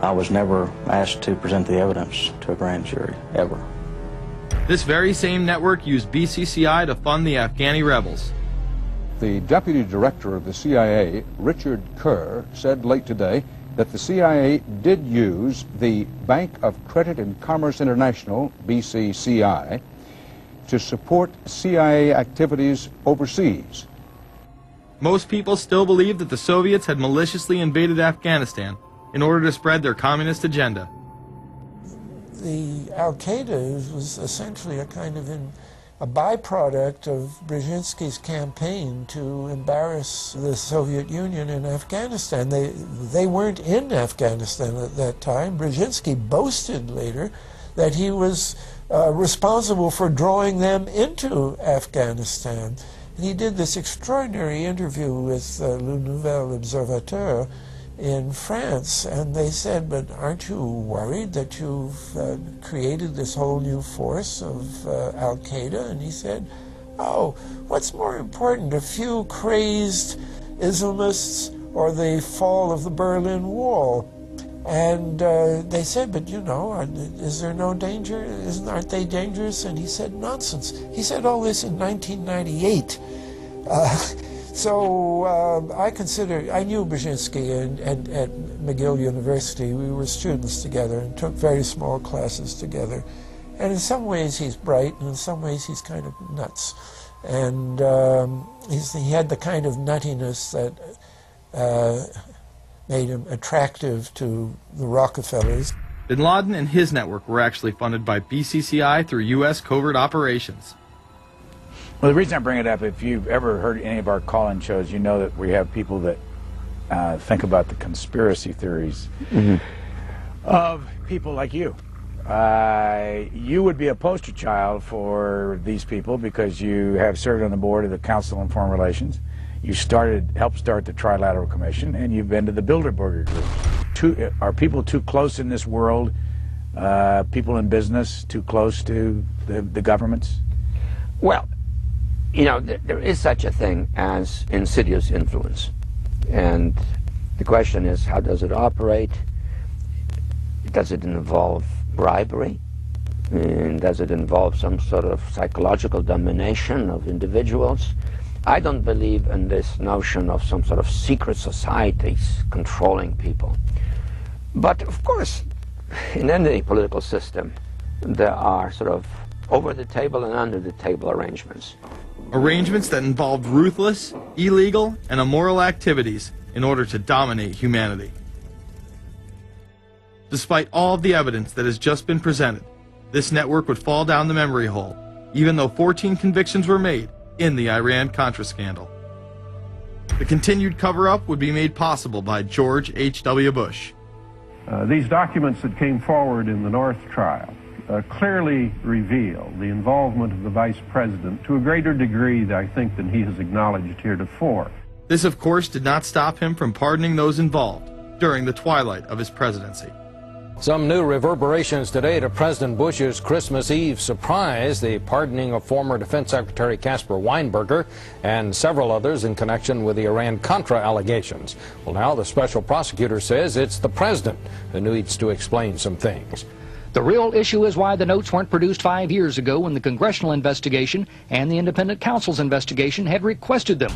I was never asked to present the evidence to a grand jury, ever. This very same network used BCCI to fund the Afghani rebels. The deputy director of the CIA, Richard Kerr, said late today that the CIA did use the Bank of Credit and Commerce International, BCCI, to support CIA activities overseas. Most people still believe that the Soviets had maliciously invaded Afghanistan in order to spread their communist agenda. The Al-Qaeda was essentially a kind of a byproduct of Brzezinski's campaign to embarrass the Soviet Union in Afghanistan. They weren't in Afghanistan at that time. Brzezinski boasted later that he was responsible for drawing them into Afghanistan. And he did this extraordinary interview with Le Nouvel Observateur in France, and they said, but aren't you worried that you've created this whole new force of Al-Qaeda? And he said, oh, what's more important, a few crazed Islamists or the fall of the Berlin Wall? And they said, but you know, is there no danger? Aren't they dangerous? And he said, nonsense. He said all this in 1998. So I knew Brzezinski at McGill University. We were students together and took very small classes together. And in some ways he's bright, and in some ways he's kind of nuts. And he had the kind of nuttiness that made him attractive to the Rockefellers. Bin Laden and his network were actually funded by BCCI through U.S. covert operations. Well, the reason I bring it up, if you've ever heard any of our call-in shows, you know that we have people that think about the conspiracy theories of people like you. You would be a poster child for these people because you have served on the board of the Council on Foreign Relations. You helped start the Trilateral Commission, and you've been to the Bilderberger Group. Are people too close in this world, people in business, too close to the governments? Well, you know, there is such a thing as insidious influence. And the question is, how does it operate? Does it involve bribery? And does it involve some sort of psychological domination of individuals? I don't believe in this notion of some sort of secret societies controlling people. But of course, in any political system, there are sort of over-the-table and under-the-table arrangements. Arrangements that involved ruthless, illegal, and immoral activities in order to dominate humanity. Despite all of the evidence that has just been presented, this network would fall down the memory hole, even though 14 convictions were made in the Iran-Contra scandal. The continued cover-up would be made possible by George H.W. Bush. These documents that came forward in the North trial clearly reveal the involvement of the Vice President to a greater degree, I think, than he has acknowledged heretofore. This, of course, did not stop him from pardoning those involved during the twilight of his presidency. Some new reverberations today to President Bush's Christmas Eve surprise, the pardoning of former Defense Secretary Caspar Weinberger and several others in connection with the Iran-Contra allegations. Well, now the special prosecutor says it's the president who needs to explain some things. The real issue is why the notes weren't produced 5 years ago when the congressional investigation and the independent counsel's investigation had requested them.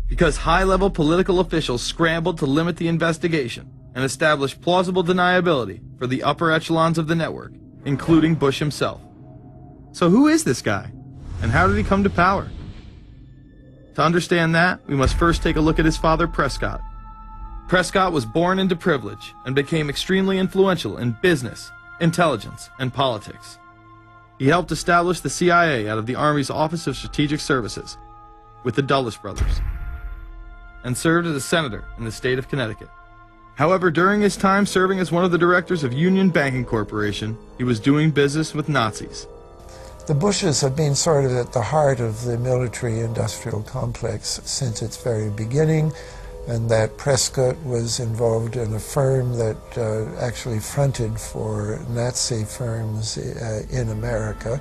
Because high-level political officials scrambled to limit the investigation and establish plausible deniability for the upper echelons of the network, including Bush himself. So who is this guy, and how did he come to power? To understand that, we must first take a look at his father, Prescott. Prescott was born into privilege and became extremely influential in business, intelligence, and politics. He helped establish the CIA out of the Army's Office of Strategic Services with the Dulles brothers, and served as a senator in the state of Connecticut. However, during his time serving as one of the directors of Union Banking Corporation, he was doing business with Nazis. The Bushes have been sort of at the heart of the military-industrial complex since its very beginning, and that Prescott was involved in a firm that actually fronted for Nazi firms in America.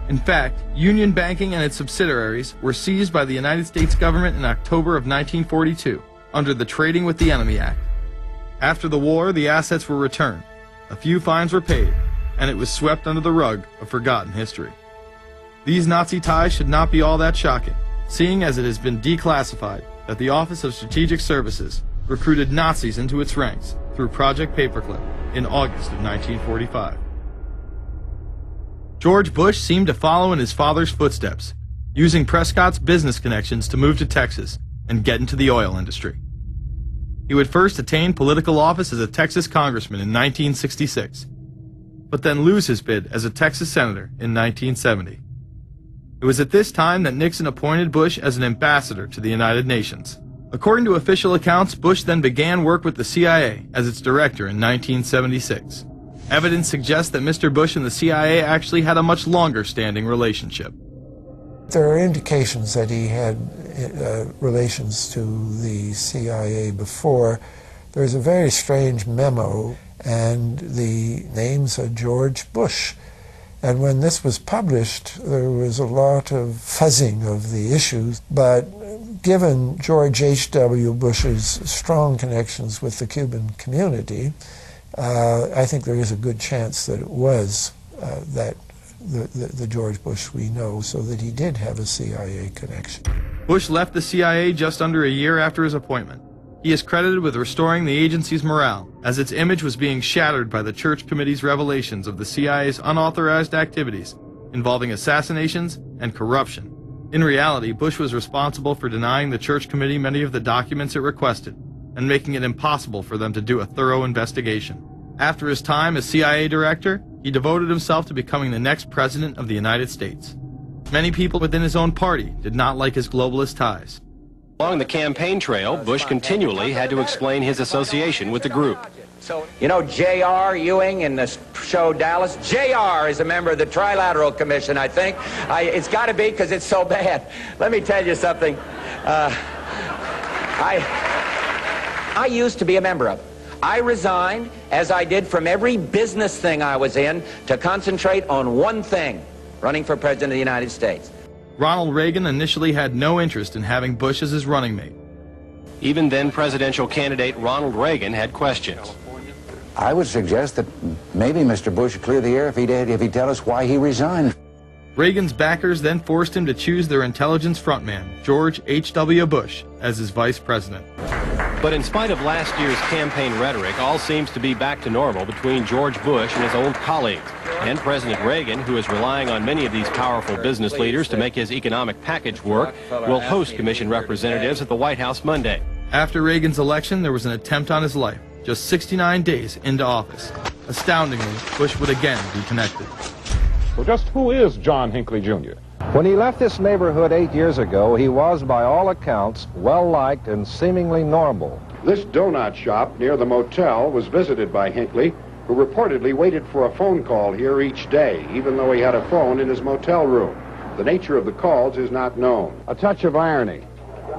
In fact, Union Banking and its subsidiaries were seized by the United States government in October of 1942 under the Trading with the Enemy Act. After the war, the assets were returned, a few fines were paid, and it was swept under the rug of forgotten history. These Nazi ties should not be all that shocking, seeing as it has been declassified that the Office of Strategic Services recruited Nazis into its ranks through Project Paperclip in August of 1945. George Bush seemed to follow in his father's footsteps, using Prescott's business connections to move to Texas and get into the oil industry. He would first attain political office as a Texas congressman in 1966, but then lose his bid as a Texas senator in 1970. It was at this time that Nixon appointed Bush as an ambassador to the United Nations. According to official accounts, Bush then began work with the CIA as its director in 1976. Evidence suggests that Mr. Bush and the CIA actually had a much longer-standing relationship. There are indications that he had relations to the CIA before. There's a very strange memo, and the names are George Bush. And when this was published, there was a lot of fuzzing of the issues, but given George H.W. Bush's strong connections with the Cuban community, I think there is a good chance that it was the George Bush we know, so that he did have a CIA connection. Bush left the CIA just under a year after his appointment. He is credited with restoring the agency's morale, as its image was being shattered by the Church Committee's revelations of the CIA's unauthorized activities involving assassinations and corruption. In reality, Bush was responsible for denying the Church Committee many of the documents it requested and making it impossible for them to do a thorough investigation. After his time as CIA director, he devoted himself to becoming the next president of the United States. Many people within his own party did not like his globalist ties. Along the campaign trail, Bush continually had to explain his association with the group. You know J.R. Ewing in the show Dallas? J.R. is a member of the Trilateral Commission, I think. It's got to be because it's so bad. Let me tell you something. I used to be a member of it. I resigned, as I did from every business thing I was in, to concentrate on one thing, running for President of the United States. Ronald Reagan initially had no interest in having Bush as his running mate. Even then presidential candidate Ronald Reagan had questions. I would suggest that maybe Mr. Bush would clear the air if he'd tell us why he resigned. Reagan's backers then forced him to choose their intelligence frontman, George H.W. Bush, as his vice president. But in spite of last year's campaign rhetoric, all seems to be back to normal between George Bush and his old colleagues. And President Reagan, who is relying on many of these powerful business leaders to make his economic package work, will host commission representatives at the White House Monday. After Reagan's election, there was an attempt on his life, just 69 days into office. Astoundingly, Bush would again be connected. So just who is John Hinckley, Jr.? When he left this neighborhood 8 years ago, he was, by all accounts, well-liked and seemingly normal. This donut shop near the motel was visited by Hinckley, who reportedly waited for a phone call here each day, even though he had a phone in his motel room. The nature of the calls is not known. A touch of irony.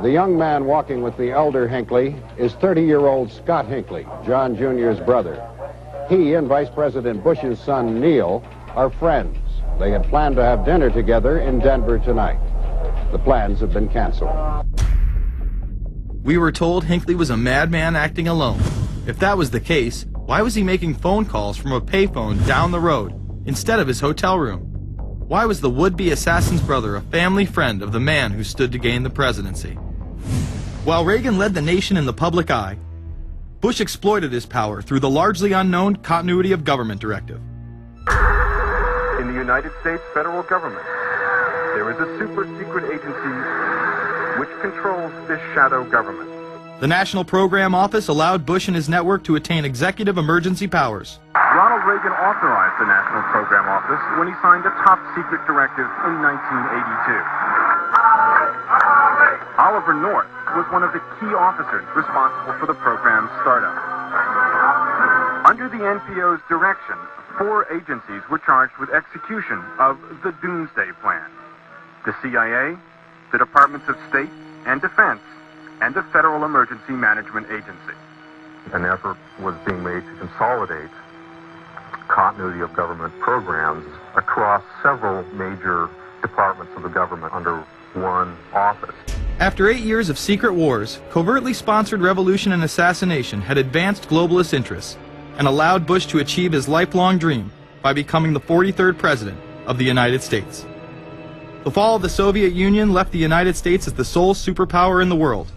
The young man walking with the elder Hinckley is 30-year-old Scott Hinckley, John Jr.'s brother. He and Vice President Bush's son, Neil, are friends. They had planned to have dinner together in Denver tonight. The plans have been canceled. We were told Hinckley was a madman acting alone. If that was the case, why was he making phone calls from a payphone down the road instead of his hotel room? Why was the would-be assassin's brother a family friend of the man who stood to gain the presidency? While Reagan led the nation in the public eye, Bush exploited his power through the largely unknown Continuity of Government Directive. In the United States federal government, there is a super-secret agency which controls this shadow government. The National Program Office allowed Bush and his network to attain executive emergency powers. Ronald Reagan authorized the National Program Office when he signed a top-secret directive in 1982. Oliver North was one of the key officers responsible for the program's startup. Under the NPO's direction, 4 agencies were charged with execution of the Doomsday Plan: the CIA, the Departments of State and Defense, and the Federal Emergency Management Agency. An effort was being made to consolidate continuity of government programs across several major departments of the government under one office. After 8 years of secret wars, covertly sponsored revolution and assassination had advanced globalist interests and allowed Bush to achieve his lifelong dream by becoming the 43rd president of the United States. The fall of the Soviet Union left the United States as the sole superpower in the world.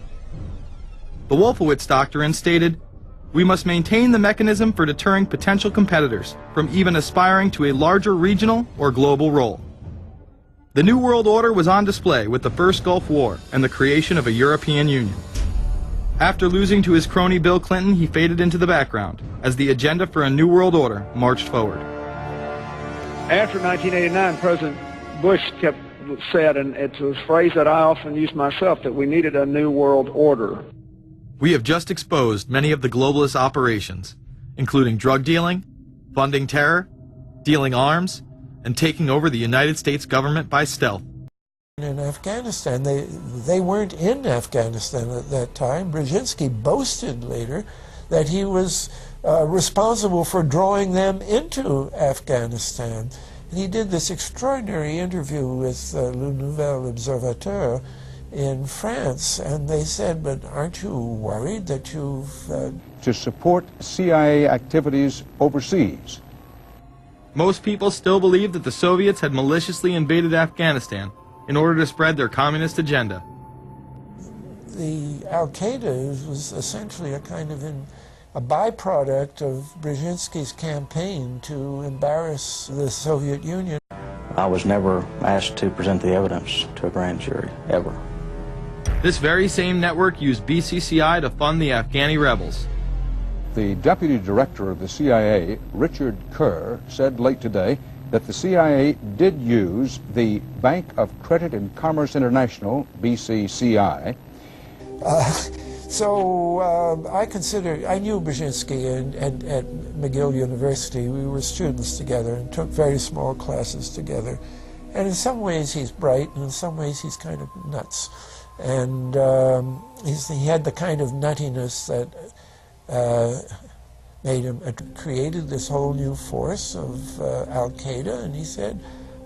The Wolfowitz Doctrine stated, "We must maintain the mechanism for deterring potential competitors from even aspiring to a larger regional or global role." The New World Order was on display with the first Gulf War and the creation of a European Union. After losing to his crony Bill Clinton, he faded into the background as the agenda for a New World Order marched forward. After 1989, President Bush said, and it's a phrase that I often use myself, that we needed a New World Order. We have just exposed many of the globalist operations, including drug dealing, funding terror, dealing arms, and taking over the United States government by stealth. In Afghanistan, they weren't in Afghanistan at that time. Brzezinski boasted later that he was responsible for drawing them into Afghanistan. And he did this extraordinary interview with Le Nouvel Observateur in France, and they said, but aren't you worried that you've... to support CIA activities overseas. Most people still believe that the Soviets had maliciously invaded Afghanistan in order to spread their communist agenda. The Al-Qaeda was essentially a kind of a byproduct of Brzezinski's campaign to embarrass the Soviet Union. I was never asked to present the evidence to a grand jury, ever. This very same network used BCCI to fund the Afghani rebels. The deputy director of the CIA, Richard Kerr, said late today that the CIA did use the Bank of Credit and Commerce International, BCCI. I knew Brzezinski and at McGill University. We were students together and took very small classes together. And in some ways he's bright, and in some ways he's kind of nuts. And he had the kind of nuttiness that made him, created this whole new force of Al-Qaeda, and he said,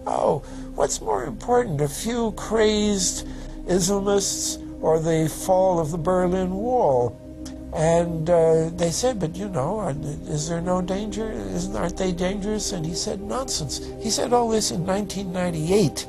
oh, what's more important, a few crazed Islamists or the fall of the Berlin Wall? And they said, but you know, is there no danger? Aren't they dangerous? And he said, nonsense. He said all this in 1998.